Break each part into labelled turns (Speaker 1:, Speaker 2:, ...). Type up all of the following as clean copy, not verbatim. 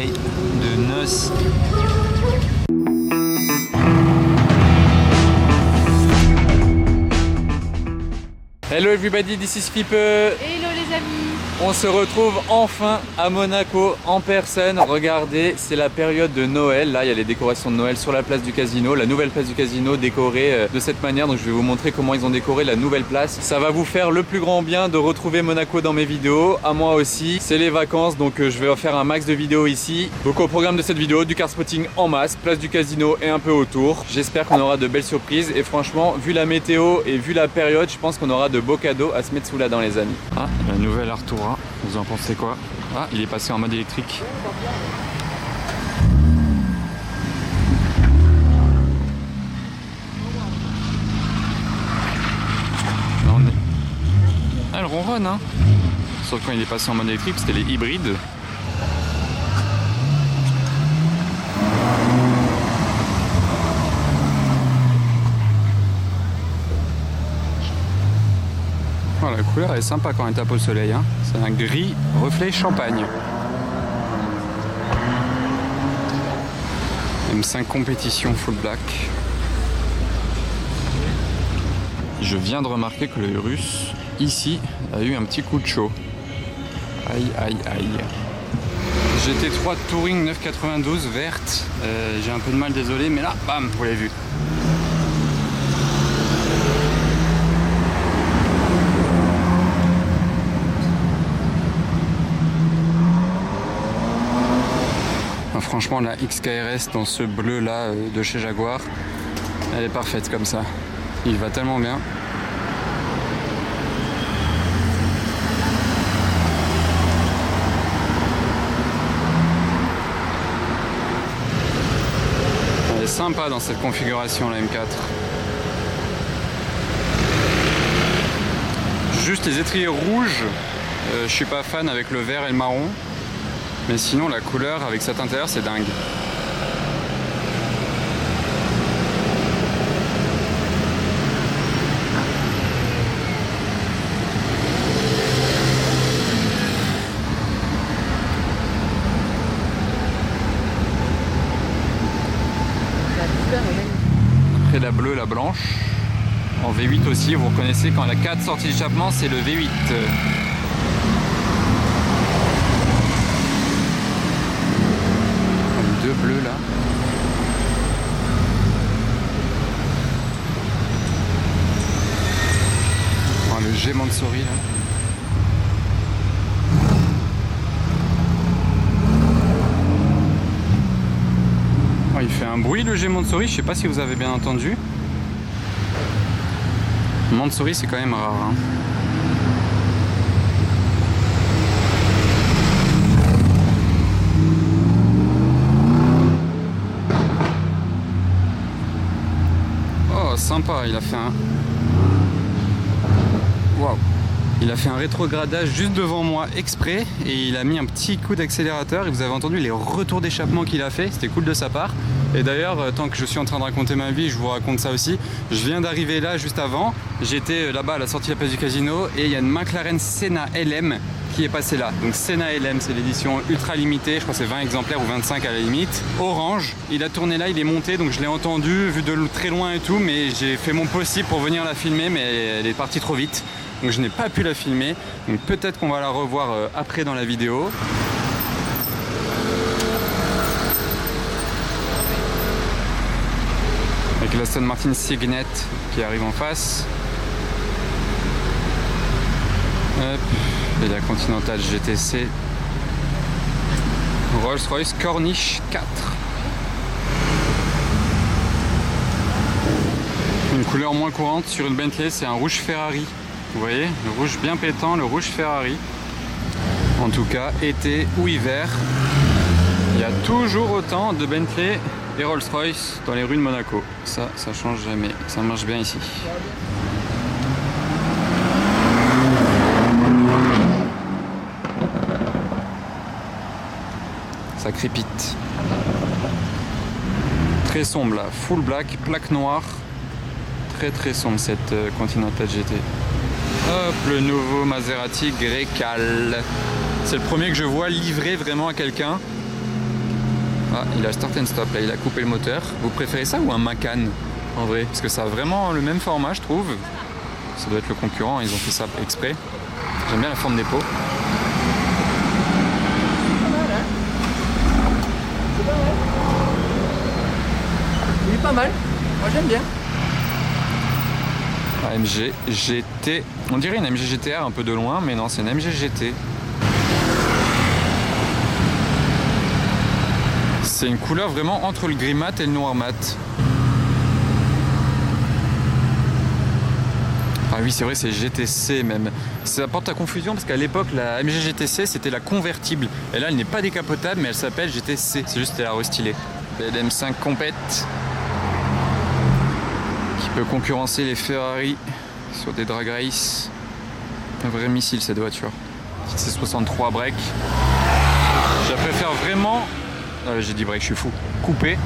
Speaker 1: conseil de noces. Hello everybody, this is Fipe.
Speaker 2: Hello les amis.
Speaker 1: On se retrouve enfin à Monaco en personne. Regardez, c'est la période de Noël. Là, il y a les décorations de Noël sur la place du casino, la nouvelle place du casino décorée de cette manière. Donc je vais vous montrer comment ils ont décoré la nouvelle place. Ça va vous faire le plus grand bien de retrouver Monaco dans mes vidéos. À moi aussi, c'est les vacances, donc je vais faire un max de vidéos ici. Donc au programme de cette vidéo, du car spotting en masse, place du casino et un peu autour. J'espère qu'on aura de belles surprises. Et franchement, vu la météo et vu la période, je pense qu'on aura de beaux cadeaux à se mettre sous la dent les amis. Ah, la nouvelle Artura. Vous en pensez quoi? Ah, il est passé en mode électrique. Là, on est... Ah, elle ronronne, hein. Sauf quand il est passé en mode électrique, c'était les hybrides. Oh, la couleur est sympa quand elle tape au soleil, hein. C'est un gris reflet champagne. M5 compétition full black. Je viens de remarquer que le russe ici a eu un petit coup de chaud. Aïe aïe aïe. GT3 Touring 992 verte. J'ai un peu de mal, désolé, mais là, bam, vous l'avez vu. Franchement, la XKRS dans ce bleu là de chez Jaguar, elle est parfaite comme ça. Il va tellement bien. Elle est sympa dans cette configuration la M4. Juste les étriers rouges, je suis pas fan avec le vert et le marron. Mais sinon, la couleur avec cet intérieur, c'est dingue. Après la bleue, la blanche. En V8 aussi, vous reconnaissez quand la 4 sortie d'échappement, c'est le V8. Bleu là. Oh, le G Mansory là. Oh, il fait un bruit le G Mansory, je sais pas si vous avez bien entendu. Mansory c'est quand même rare, hein. Sympa, il a fait un... Waouh. Il a fait un rétrogradage juste devant moi exprès et il a mis un petit coup d'accélérateur et vous avez entendu les retours d'échappement qu'il a fait, c'était cool de sa part. Et d'ailleurs, tant que je suis en train de raconter ma vie, je vous raconte ça aussi. Je viens d'arriver là juste avant, j'étais là-bas à la sortie de la place du casino et il y a une McLaren Senna LM qui est passé là. Donc Senna LM, c'est l'édition ultra limitée, je crois que c'est 20 exemplaires ou 25 à la limite. Orange, il a tourné là, il est monté, donc je l'ai entendu, vu de très loin et tout, mais j'ai fait mon possible pour venir la filmer, mais elle est partie trop vite. Donc je n'ai pas pu la filmer, donc peut-être qu'on va la revoir après dans la vidéo. Avec l'Aston Martin Signet qui arrive en face. Hop. Et la Continental GTC Rolls-Royce Corniche 4. Une couleur moins courante sur une Bentley, c'est un rouge Ferrari. Vous voyez, le rouge bien pétant, le rouge Ferrari. En tout cas, été ou hiver, il y a toujours autant de Bentley et Rolls-Royce dans les rues de Monaco. Ça change jamais. Ça marche bien ici. Ça crépite. Très sombre là, full black, plaque noire. Très sombre cette Continental GT. Hop, le nouveau Maserati Grecale. C'est le premier que je vois livré vraiment à quelqu'un. Ah, il a start and stop, là il a coupé le moteur. Vous préférez ça ou un Macan en vrai? Parce que ça a vraiment le même format je trouve. Ça doit être le concurrent, ils ont fait ça exprès. J'aime bien la forme des pots.
Speaker 2: Il est pas mal. Moi j'aime bien.
Speaker 1: AMG GT. On dirait une AMG GTR un peu de loin, mais non, c'est une AMG GT. C'est une couleur vraiment entre le gris mat et le noir mat. Ah oui, c'est vrai, c'est GTC même. Ça apporte à confusion parce qu'à l'époque, la AMG GTC, c'était la convertible. Et là, elle n'est pas décapotable, mais elle s'appelle GTC. C'est juste qu'elle a restylé. LM5 Compete qui peut concurrencer les Ferrari sur des drag race. Un vrai missile cette voiture. C'est 63 break. Je la préfère vraiment. J'ai dit break, je suis fou. Coupé.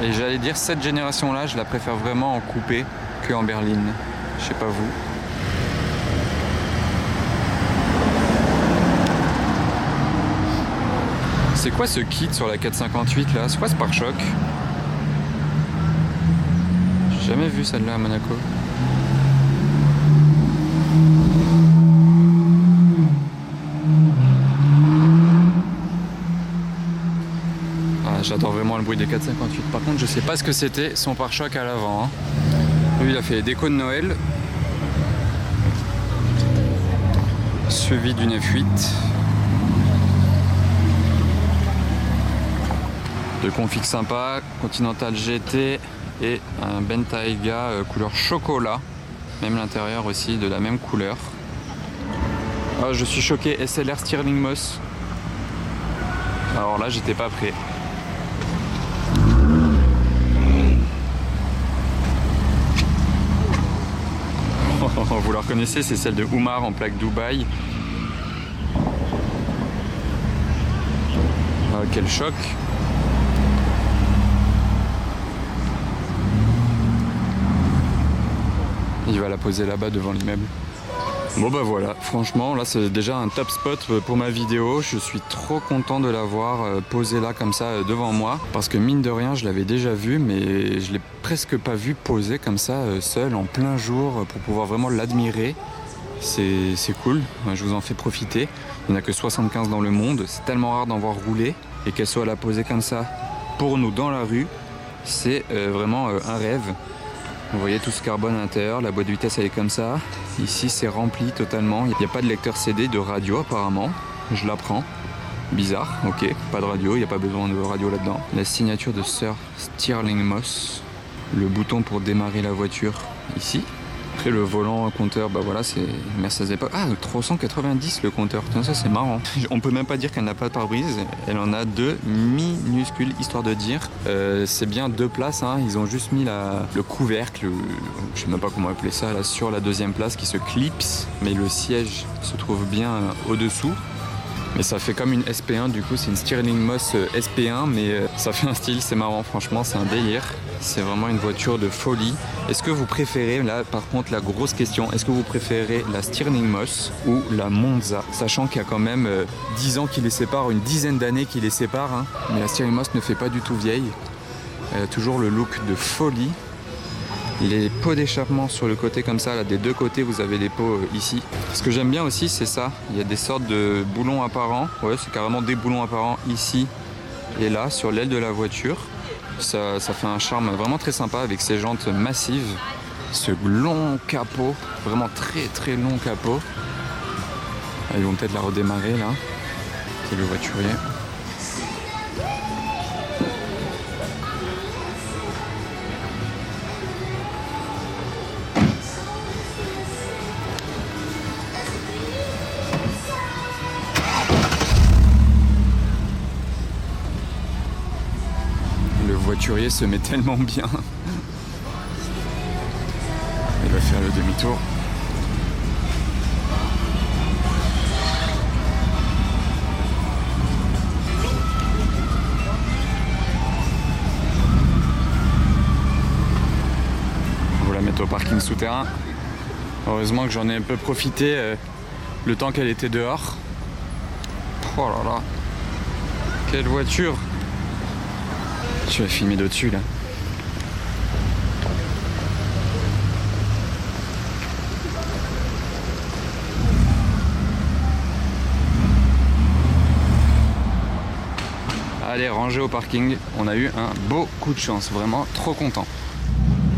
Speaker 1: Et j'allais dire cette génération-là, je la préfère vraiment en coupé que en berline. Je sais pas vous. C'est quoi ce kit sur la 458 là? C'est quoi ce pare-choc? J'ai jamais vu celle-là à Monaco. J'adore vraiment le bruit des 458. Par contre, je sais pas ce que c'était son pare-choc à l'avant. Hein. Lui, il a fait les décos de Noël. Suivi d'une F8. De config sympa, Continental GT et un Bentayga couleur chocolat. Même l'intérieur aussi de la même couleur. Ah, je suis choqué, SLR Stirling Moss. Alors là, j'étais pas prêt. Vous la reconnaissez, c'est celle de Oumar en plaque Dubaï. Ah, quel choc! Il va la poser là-bas devant l'immeuble. Bon bah voilà, franchement là c'est déjà un top spot pour ma vidéo. Je suis trop content de l'avoir posée là comme ça devant moi. Parce que mine de rien je l'avais déjà vu, mais je l'ai presque pas vu posée comme ça seul en plein jour pour pouvoir vraiment l'admirer. C'est cool, je vous en fais profiter. Il n'y en a que 75 dans le monde, c'est tellement rare d'en voir rouler. Et qu'elle soit là posée comme ça pour nous dans la rue, c'est vraiment un rêve. Vous voyez tout ce carbone à l'intérieur, la boîte de vitesse elle est comme ça. Ici c'est rempli totalement, il n'y a pas de lecteur CD, de radio apparemment. Je l'apprends. Bizarre, ok, pas de radio, il n'y a pas besoin de radio là-dedans. La signature de Sir Stirling Moss. Le bouton pour démarrer la voiture ici. Après le volant compteur, bah voilà, c'est Mercedes époque. Ah, 390 le compteur, putain, ça c'est marrant. On peut même pas dire qu'elle n'a pas de pare-brise, elle en a deux minuscules, histoire de dire. C'est bien deux places, hein. Ils ont juste mis le couvercle, je sais même pas comment appeler ça, là, sur la deuxième place qui se clipse, mais le siège se trouve bien au-dessous. Mais ça fait comme une SP1, du coup c'est une Stirling Moss SP1, mais ça fait un style, c'est marrant, franchement c'est un délire. C'est vraiment une voiture de folie. Est-ce que vous préférez, là par contre la grosse question, est-ce que vous préférez la Stirling Moss ou la Monza? Sachant qu'il y a quand même 10 ans qui les séparent, une dizaine d'années qui les séparent, hein. Mais la Stirling Moss ne fait pas du tout vieille. Elle a toujours le look de folie. Les pots d'échappement sur le côté comme ça, là, des deux côtés vous avez les pots ici. Ce que j'aime bien aussi c'est ça, il y a des sortes de boulons apparents, ouais c'est carrément des boulons apparents ici et là sur l'aile de la voiture. Ça fait un charme vraiment très sympa avec ces jantes massives, ce long capot, vraiment très très long capot. Ah, ils vont peut-être la redémarrer là, c'est le voiturier. Le voiturier se met tellement bien. Il va faire le demi-tour. On va la mettre au parking souterrain. Heureusement que j'en ai un peu profité le temps qu'elle était dehors. Oh là là. Quelle voiture. Je vais filmer d'au-dessus là. Allez, rangé au parking. On a eu un beau coup de chance, vraiment trop content.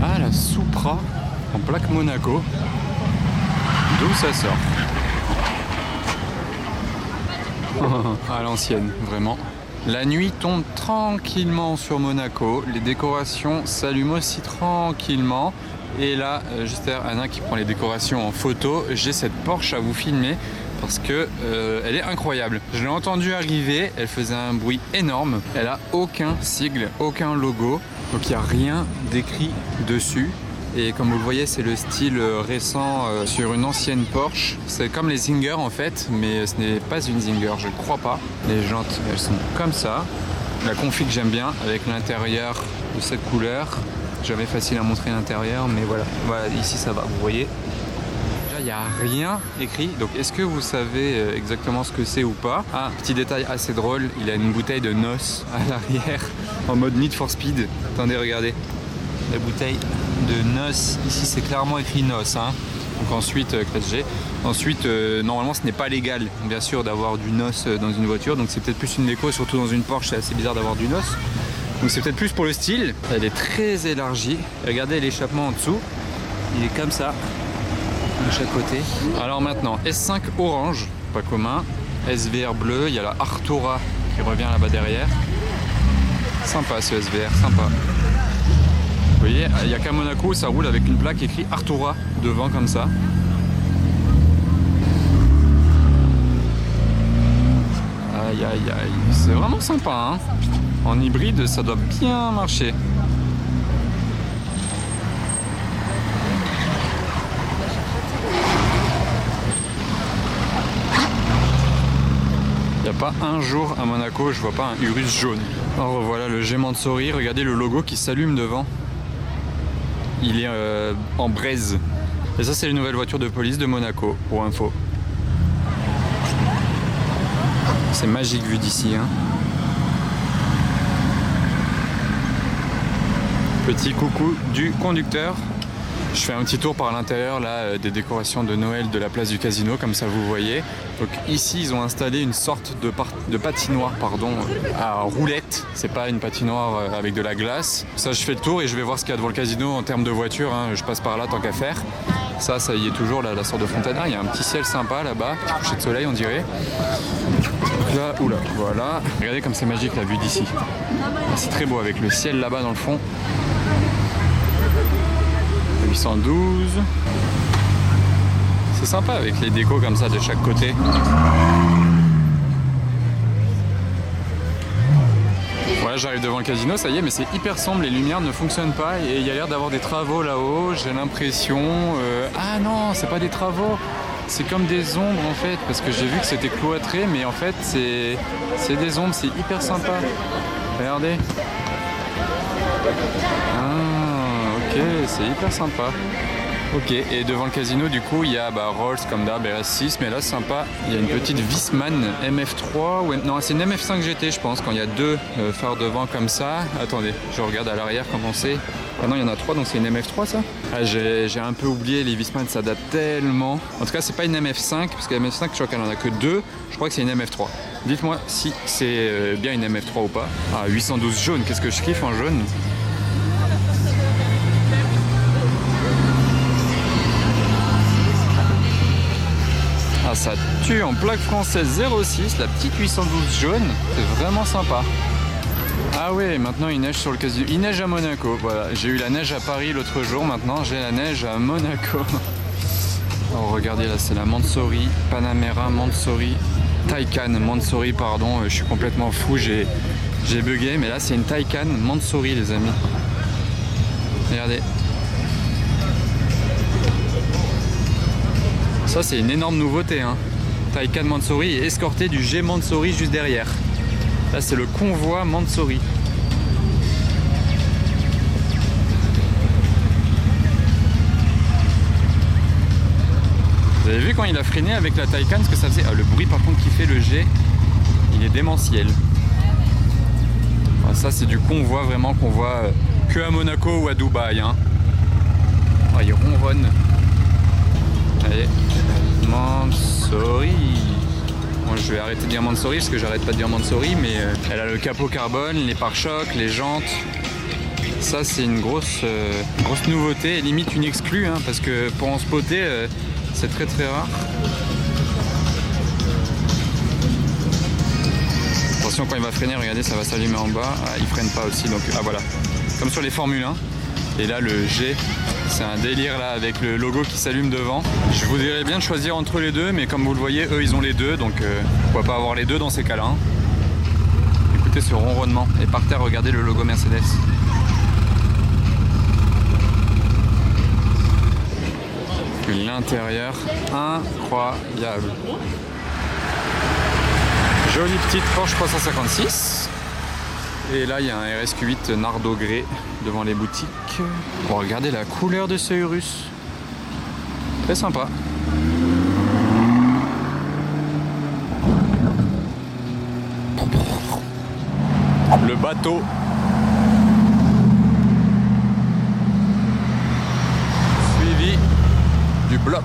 Speaker 1: Ah, la Supra en plaque Monaco. D'où ça sort? À l'ancienne, vraiment. La nuit tombe tranquillement sur Monaco. Les décorations s'allument aussi tranquillement. Et là, juste derrière Anna qui prend les décorations en photo, j'ai cette Porsche à vous filmer parce que elle est incroyable. Je l'ai entendue arriver, elle faisait un bruit énorme. Elle a aucun sigle, aucun logo, donc il n'y a rien d'écrit dessus. Et comme vous le voyez, c'est le style récent sur une ancienne Porsche. C'est comme les Zinger en fait, mais ce n'est pas une Zinger, je ne crois pas. Les jantes, elles sont comme ça. La config j'aime bien, avec l'intérieur de cette couleur. Jamais facile à montrer l'intérieur, mais voilà. Voilà, ici ça va, vous voyez. Déjà, il n'y a rien écrit, donc est-ce que vous savez exactement ce que c'est ou pas? Ah, petit détail assez drôle, il a une bouteille de NOS à l'arrière, en mode Need for Speed. Attendez, regardez. La bouteille de NOS, ici c'est clairement écrit NOS, hein. Donc ensuite classe G. Ensuite normalement ce n'est pas légal bien sûr d'avoir du NOS dans une voiture, donc c'est peut-être plus une déco, surtout dans une Porsche c'est assez bizarre d'avoir du NOS. Donc c'est peut-être plus pour le style. Elle est très élargie. Regardez l'échappement en dessous, il est comme ça de chaque côté. Alors maintenant S5 orange, pas commun, SVR bleu, il y a la Artura qui revient là-bas derrière. Sympa ce SVR, sympa. Vous voyez, il n'y a qu'à Monaco où ça roule avec une plaque écrite Artura devant comme ça. Aïe aïe aïe, c'est vraiment sympa hein. En hybride ça doit bien marcher. Il n'y a pas un jour à Monaco je vois pas un Urus jaune. Alors voilà le G Mansory, regardez le logo qui s'allume devant. Il est en braise. Et ça c'est les nouvelles voitures de police de Monaco, pour info. C'est magique vu d'ici hein. Petit coucou du conducteur. Je fais un petit tour par l'intérieur là des décorations de Noël de la place du casino, comme ça vous voyez. Donc ici ils ont installé une sorte de patinoire à roulettes. C'est pas une patinoire avec de la glace. Ça je fais le tour et je vais voir ce qu'il y a devant le casino en termes de voitures hein. Je passe par là tant qu'à faire. Ça y est toujours là, la sorte de fontaine. Ah, il y a un petit ciel sympa là-bas, petit coucher de soleil on dirait. Donc là, oula, voilà. Regardez comme c'est magique la vue d'ici. C'est très beau avec le ciel là-bas dans le fond. 812. C'est sympa avec les décos comme ça de chaque côté. Voilà, j'arrive devant le casino, ça y est, mais c'est hyper sombre, les lumières ne fonctionnent pas et il y a l'air d'avoir des travaux là-haut, j'ai l'impression. Ah non, c'est pas des travaux, c'est comme des ombres en fait, parce que j'ai vu que c'était cloîtré, mais en fait c'est des ombres, c'est hyper sympa. Regardez. Ah, ok, c'est hyper sympa. Ok, et devant le casino, du coup, il y a Rolls comme d'hab, RS6, mais là, c'est sympa. Il y a une petite Wiesmann MF3, ou non, c'est une MF5 GT, je pense, quand il y a deux phares devant comme ça. Attendez, je regarde à l'arrière comment c'est. Ah non, il y en a 3, donc c'est une MF3, ça. Ah, j'ai un peu oublié, les Wiesmann, ça date tellement. En tout cas, c'est pas une MF5, parce que la MF5, je crois qu'elle en a que 2. Je crois que c'est une MF3. Dites-moi si c'est bien une MF3 ou pas. Ah, 812 jaune, qu'est-ce que je kiffe en jaune. Ah, ça tue en plaque française 06, la petite 812 jaune, c'est vraiment sympa. Ah ouais, maintenant il neige sur le casino. Il neige à Monaco, voilà. J'ai eu la neige à Paris l'autre jour, maintenant j'ai la neige à Monaco. Alors regardez là, c'est la Mansory, Panamera Mansory, Taycan Mansory, pardon, je suis complètement fou, j'ai bugué, mais là c'est une Taycan Mansory les amis. Regardez. Ça c'est une énorme nouveauté hein. Taycan Mansory est escorté du G Mansory juste derrière. Là c'est le convoi Mansory. Vous avez vu quand il a freiné avec la Taycan ce que ça faisait? Ah, le bruit par contre qui fait le G. Il est démentiel. Ça c'est du convoi vraiment qu'on voit que à Monaco ou à Dubaï. Hein. Oh, il ronronne. Allez, Mansory. Bon, je vais arrêter de dire Mansory parce que j'arrête pas de dire Mansory, mais elle a le capot carbone, les pare-chocs, les jantes. Ça c'est une grosse nouveauté, et limite une exclue, hein, parce que pour en spotter, c'est très très rare. Attention quand il va freiner, regardez, ça va s'allumer en bas. Ah, il freine pas aussi, donc ah voilà. Comme sur les Formule 1. Et là le G, c'est un délire là avec le logo qui s'allume devant. Je vous dirais bien de choisir entre les deux, mais comme vous le voyez, eux ils ont les deux, donc pourquoi pas avoir les deux dans ces cas-là. Hein. Écoutez ce ronronnement. Et par terre, regardez le logo Mercedes. L'intérieur, incroyable. Jolie petite Porsche 356. Et là, il y a un RSQ8 Nardo Grey devant les boutiques. Bon, regardez la couleur de ce Urus. Très sympa. Le bateau. Suivi du bloc.